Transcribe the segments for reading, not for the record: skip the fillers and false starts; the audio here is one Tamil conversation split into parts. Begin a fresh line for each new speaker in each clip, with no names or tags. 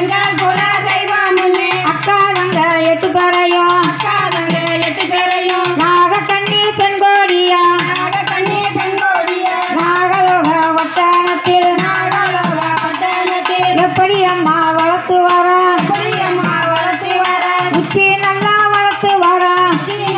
எங்கள் குல தெய்வம் முன்னே
அக்கா தங்க 8 பேரையும்
அக்கா தங்க 8 பேரையும்
நாகக்கண்ணி பெண்கோடியா
நாகக்கண்ணி பெண்கோடியா
நாகலோக வட்டானத்தில் எப்படி அம்மா வளர்த்து வர
புளியம்மா வளர்த்து வர
உச்சி நல்லா வளர்த்து வர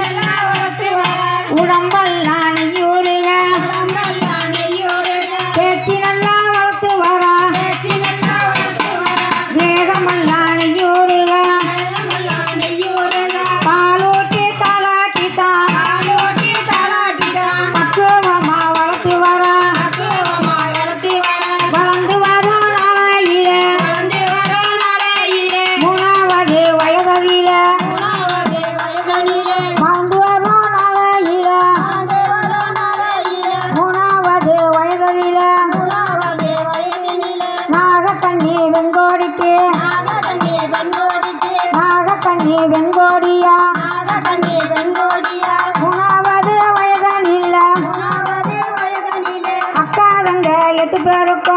நல்லா வளர்த்து வர
உடம்பெல்லாம் நெய்யூருக
உடம்பெல்லாம் நெய்யூருக
பேச்சு நல்லா வளர்த்து வர
பேச்சு நல்லா வளர்த்து வர
தேகமெல்லாம் நெய்யூருக
வெள்ளமெல்லாம் நெய்யூருக
பாலூட்டி தாளாட்டித்தான்
ஆலோட்டி தாளாட்டிதான்
பக்குவமா வளர்த்து வர
பக்குவமா வளர்த்து வர
வளர்ந்து வரும் நாளையில
வளர்ந்து வரும் நாளையிலே
3வது வயதில
மூணாவது வயதனிலே
வளர்ந்து வரும் நாளையில
வளர்ந்து வரும் நாளையிலே
3வது வயதில
மூணாவது வயதினிலே
நாகக்கண்ணி வெண்கோடிக்கு
நாகக்கண்ணி பெண்கோடிக்கு
நாகக்கண்ணி வெண்கோடியா
நாகக்கண்ணி பெண்கோடியா
3வது வயதில
மூணாவது வயதனிலே
அக்கா தங்க 8 பேருக்கும்